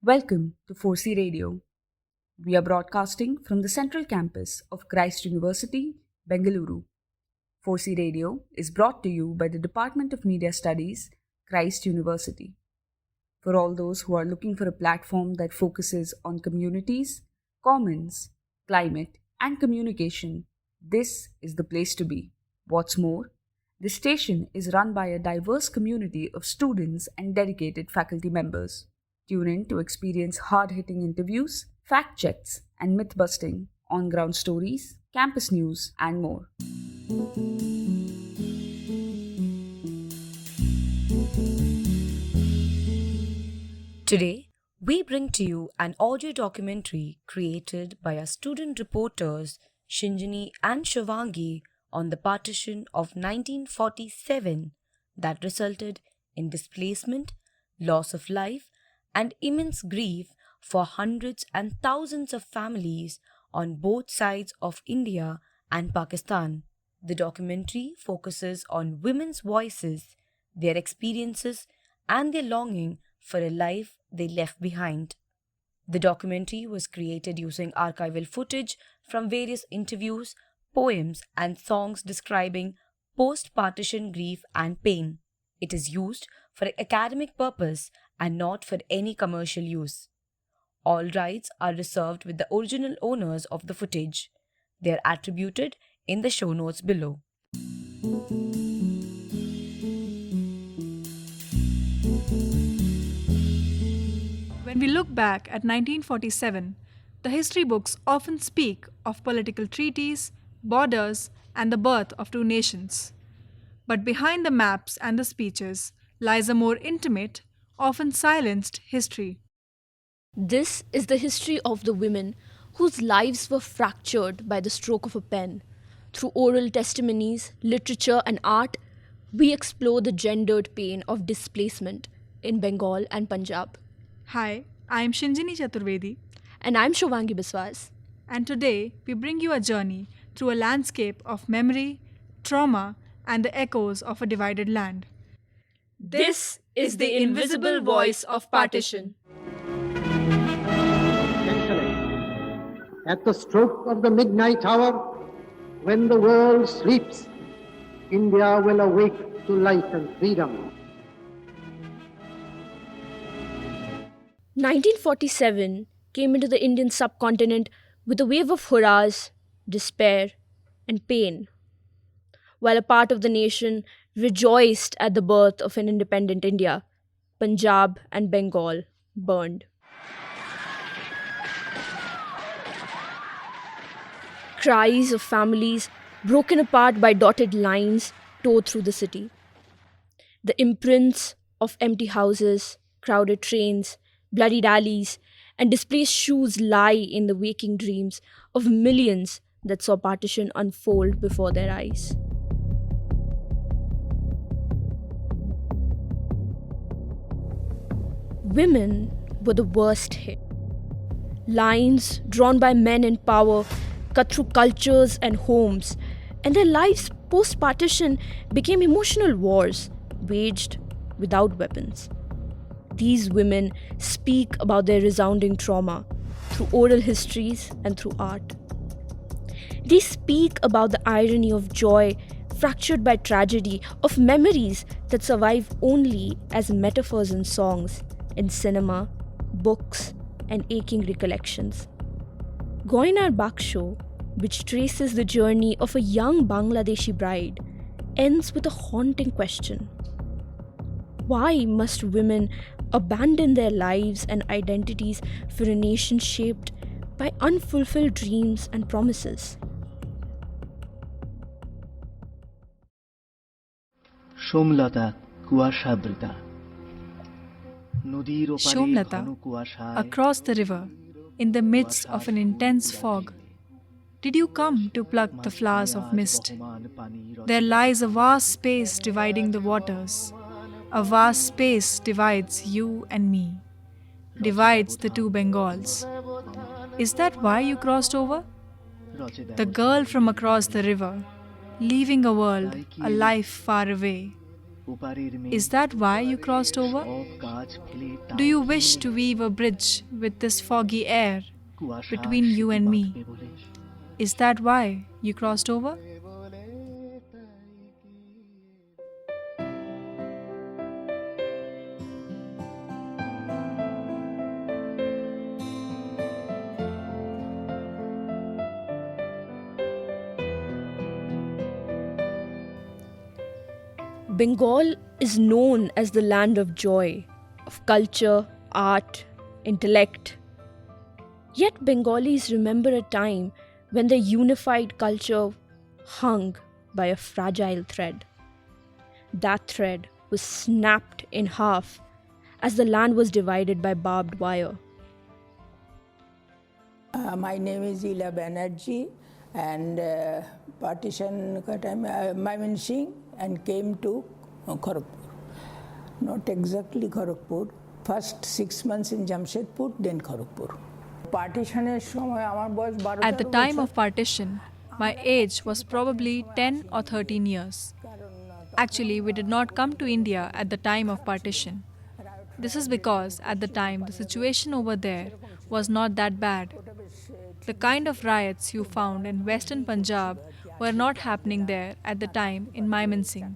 Welcome to 4C Radio. We are broadcasting from the central campus of Christ University, Bengaluru. 4C Radio is brought to you by the Department of Media Studies, Christ University. For all those who are looking for a platform that focuses on communities, commons, climate, and communication, this is the place to be. What's more, the station is run by a diverse community of students and dedicated faculty members. Tune in to experience hard hitting interviews, fact checks, and myth busting, on ground stories, campus news, and more. Today, we bring to you an audio documentary created by our student reporters Shinjini and Shivangi on the partition of 1947 that resulted in displacement, loss of life, and immense grief for hundreds and thousands of families on both sides of India and Pakistan. The documentary focuses on women's voices, their experiences, and their longing for a life they left behind. The documentary was created using archival footage from various interviews, poems, and songs describing post partition grief and pain. It is used for academic purpose and not for any commercial use. All rights are reserved with the original owners of the footage. They are attributed in the show notes below. When we look back at 1947, the history books often speak of political treaties, borders, and the birth of two nations. But behind the maps and the speeches lies a more intimate, often silenced history. This is the history of the women whose lives were fractured by the stroke of a pen. Through oral testimonies, literature, and art, we explore the gendered pain of displacement in Bengal and Punjab. Hi, I am Shinjini Chaturvedi, And I'm Shovangi Biswas. and today we bring you a journey through a landscape of memory, trauma, and the echoes of a divided land. This is the invisible voice of partition. Essentially, at the stroke of the midnight hour, when the world sleeps, India will awake to life and freedom. 1947 came into the Indian subcontinent with a wave of hurrahs, despair, and pain, while a part of the nation rejoiced at the birth of an independent India. Punjab and Bengal burned. Cries of families broken apart by dotted lines tore through the city. The imprints of empty houses, crowded trains, bloodied alleys, and displaced shoes lie in the waking dreams of millions that saw partition unfold before their eyes. Women were the worst hit. Lines drawn by men in power cut through cultures and homes, and their lives post partition became emotional wars waged without weapons. These women speak about their resounding trauma through oral histories and through art. They speak about the irony of joy fractured by tragedy, of memories that survive only as metaphors in songs, in cinema, books, and aching recollections. Goinar Baksho, which traces the journey of a young Bangladeshi bride, ends with a haunting question. Why must women abandon their lives and identities for a nation shaped by unfulfilled dreams and promises? Somlata কুয়াশাবৃতা নদীর ওপারে Shomlata, ঘন কুয়াশায় across the river, in the midst of an intense fog, did you come to pluck the flowers of mist? There lies a vast space dividing the waters. A vast space divides you and me, divides the two Bengals. Is that why you crossed over? The girl from across the river, leaving a world, a life far away, ওপারের মেয়ে Is that why you crossed over? সব কাজ ফেলে Do you wish to weave a bridge with this foggy air কুয়াশা between you সেতু and me? বাঁধবে বলে? Is that why you crossed over? Bengal is known as the land of joy, of culture, art, intellect. Yet Bengalis remember a time when their unified culture hung by a fragile thread. That thread was snapped in half as the land was divided by barbed wire. My name is Ila Banerjee, and partition ka time Mymensingh and came to Kharagpur. Not exactly Kharagpur. First 6 months in Jamshedpur, then Kharagpur. Partitionের সময় আমার বয়স 12 At the time of partition, my age was probably 10 or 13 years. Actually, we did not come to India at the time of partition. This is because at the time the situation over there was not that bad. The kind of riots you found in western Punjab were not happening there at the time in Mymensingh.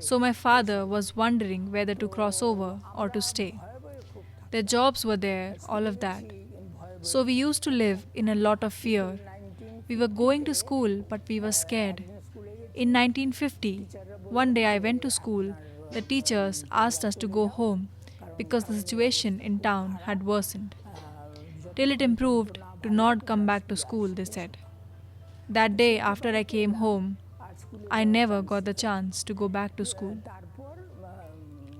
So my father was wondering whether to cross over or to stay. Their jobs were there, all of that. So we used to live in a lot of fear. We were going to school, but we were scared. In 1950, one day I went to school. The teachers asked us to go home because the situation in town had worsened. Till it improved, to not come back to school, they said. That day after I came home, I never got the chance to go back to school.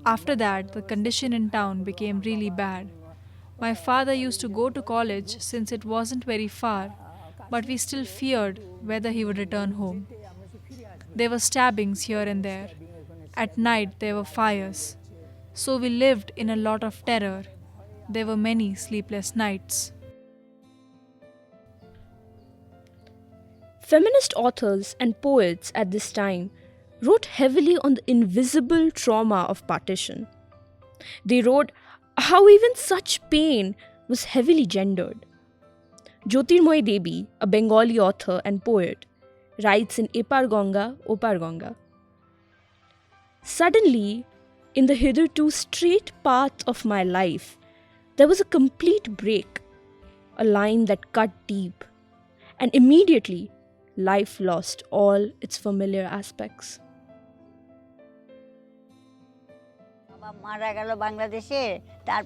After that, the condition in town became really bad. My father used to go to college since it wasn't very far, but we still feared whether he would return home. There were stabbings here and there. At night, there were fires. So we lived in a lot of terror. There were many sleepless nights. Feminist authors and poets at this time wrote heavily on the invisible trauma of partition. They wrote how even such pain was heavily gendered. Jyotirmoy Devi, a Bengali author and poet, writes in Epar Ganga, Opar Ganga. Suddenly, in the hitherto straight path of my life, there was a complete break, a line that cut deep, and immediately life lost all its familiar aspects.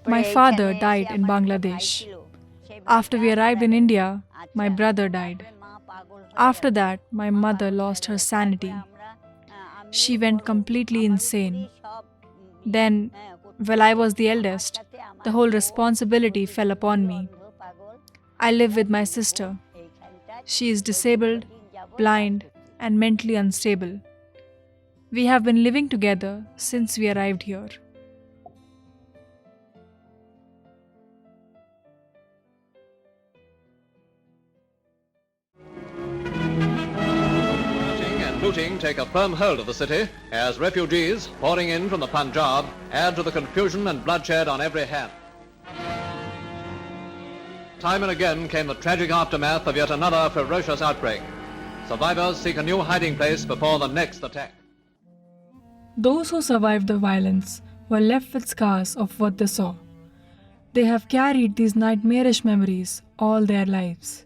My father died in Bangladesh. After we arrived in India, my brother died. After that, my mother lost her sanity. She went completely insane. Then, well, I was the eldest. The whole responsibility fell upon me. I live with my sister. She is disabled, blind, and mentally unstable. We have been living together since we arrived here. Looting take a firm hold of the city as refugees pouring in from the Punjab add to the confusion and bloodshed on every hand. Time and again came the tragic aftermath of yet another ferocious outbreak. Survivors seek a new hiding place before the next attack. Those who survived the violence were left with scars of what they saw. They have carried these nightmarish memories all their lives.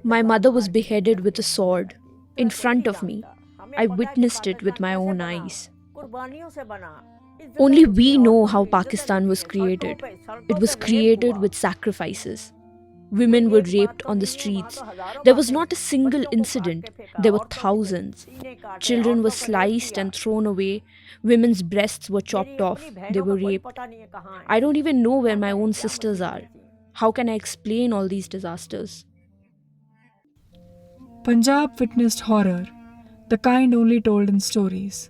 My mother was beheaded with a sword in front of me. I witnessed it with my own eyes. Only we know how Pakistan was created. It was created with sacrifices. Women were raped on the streets. There was not a single incident. There were thousands. Children were sliced and thrown away. Women's breasts were chopped off. They were raped. I don't even know where my own sisters are. How can I explain all these disasters? Punjab witnessed horror, the kind only told in stories.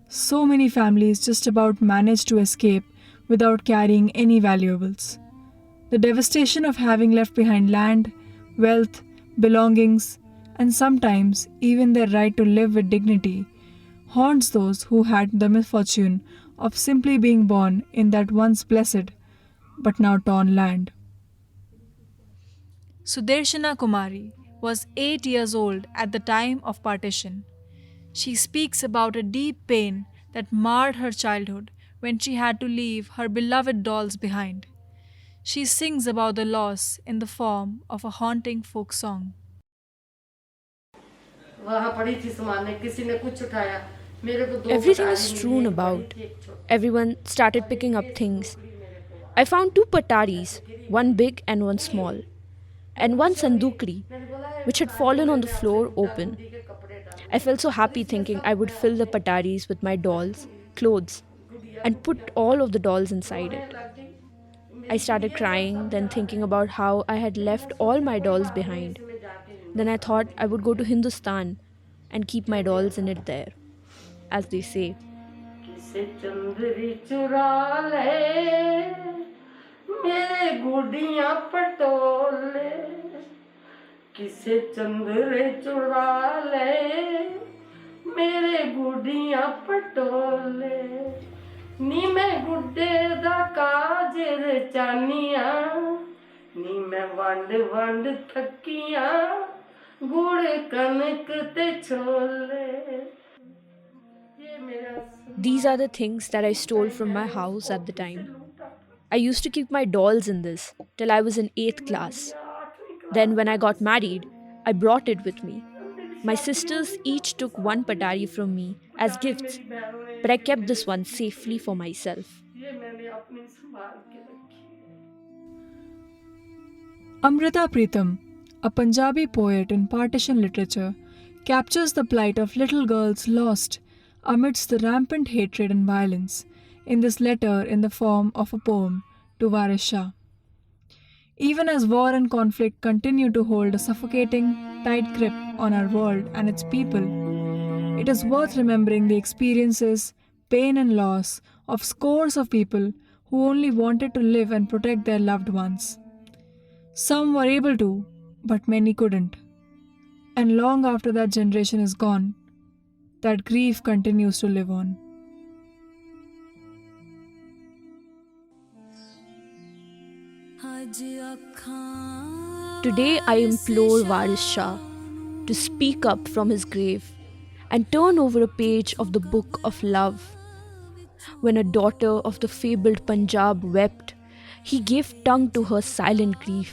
So many families just about managed to escape without carrying any valuables. The devastation of having left behind land, wealth, belongings, and sometimes even their right to live with dignity, haunts those who had the misfortune of simply being born in that once blessed but now torn land. Sudarshana Kumari was 8 years old at the time of partition. She speaks about a deep pain that marred her childhood when she had to leave her beloved dolls behind. She sings about the loss in the form of a haunting folk song. Everything was strewn about. Everyone started picking up things. I found 2 pataris, one big and one small, and one sandukri, which had fallen on the floor open. I felt so happy thinking I would fill the pataris with my dolls, clothes, and put all of the dolls inside it. I started crying, then thinking about how I had left all my dolls behind. Then I thought I would go to Hindustan and keep my dolls in it there, as they say. ਨੀ ਮੈਂ ਗੁੱਡੇ ਦਾ ਕਾਜਰ ਚਾਨੀਆਂ ਨੀ ਮੈਂ ਵੰਡ ਵੰਡ ਥੱਕੀਆਂ ਗੁੜ ਕਣਕ ਤੇ ਛੋਲੇ These are the things that I stole from my house at the time. I used to keep my dolls in this till I was in 8th class. Then when I got married, I brought it with me. My sisters each took one patari from me as gifts, but I kept this one safely for myself. Amrita Pritam, a Punjabi poet in partition literature, captures the plight of little girls lost amidst the rampant hatred and violence in this letter in the form of a poem to Waris Shah. Even as war and conflict continue to hold a suffocating, tight grip on our world and its people, it is worth remembering the experiences, pain and loss of scores of people who only wanted to live and protect their loved ones. Some were able to, but many couldn't. And long after that generation is gone, that grief continues to live on. Today I implore Waris Shah to speak up from his grave and turn over a page of the book of love. When a daughter of the fabled Punjab wept, he gave tongue to her silent grief.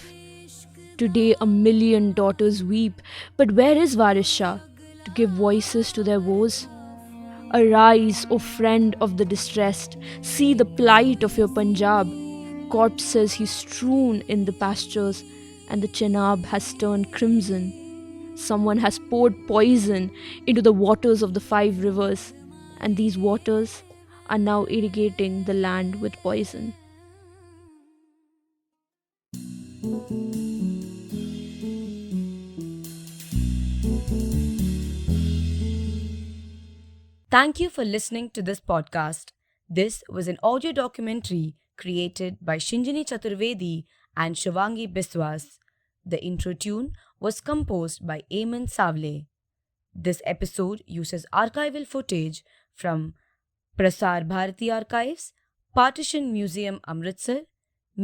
Today 1,000,000 daughters weep, but where is Waris Shah to give voices to their woes? Arise, O friend of the distressed, see the plight of your Punjab. Corpses he's strewn in the pastures, and the Chenab has turned crimson. Someone has poured poison into the waters of the 5 rivers, and these waters are now irrigating the land with poison. Thank you for listening to this podcast. This was an audio documentary created by Shinjini Chaturvedi and Shivangi Biswas. The intro tune was composed by Eamon Savle. This episode uses archival footage from Prasar Bharati Archives, Partition Museum Amritsar,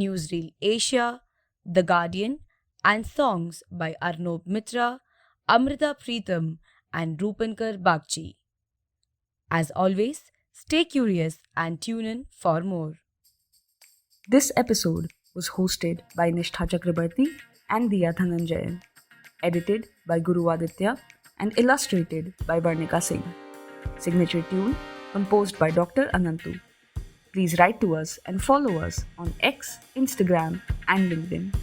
Newsreel Asia, The Guardian, and songs by Arnob Mitra, Amrita Pritam, and Rupankar Bagchi. As always, stay curious and tune in for more. This episode was hosted by Nishtha Chakrabarti and Diya Dhananjayan, edited by Guru Aditya and illustrated by Varnika Singh. Signature tune composed by Dr. Anantu. Please write to us and follow us on X, Instagram, and LinkedIn.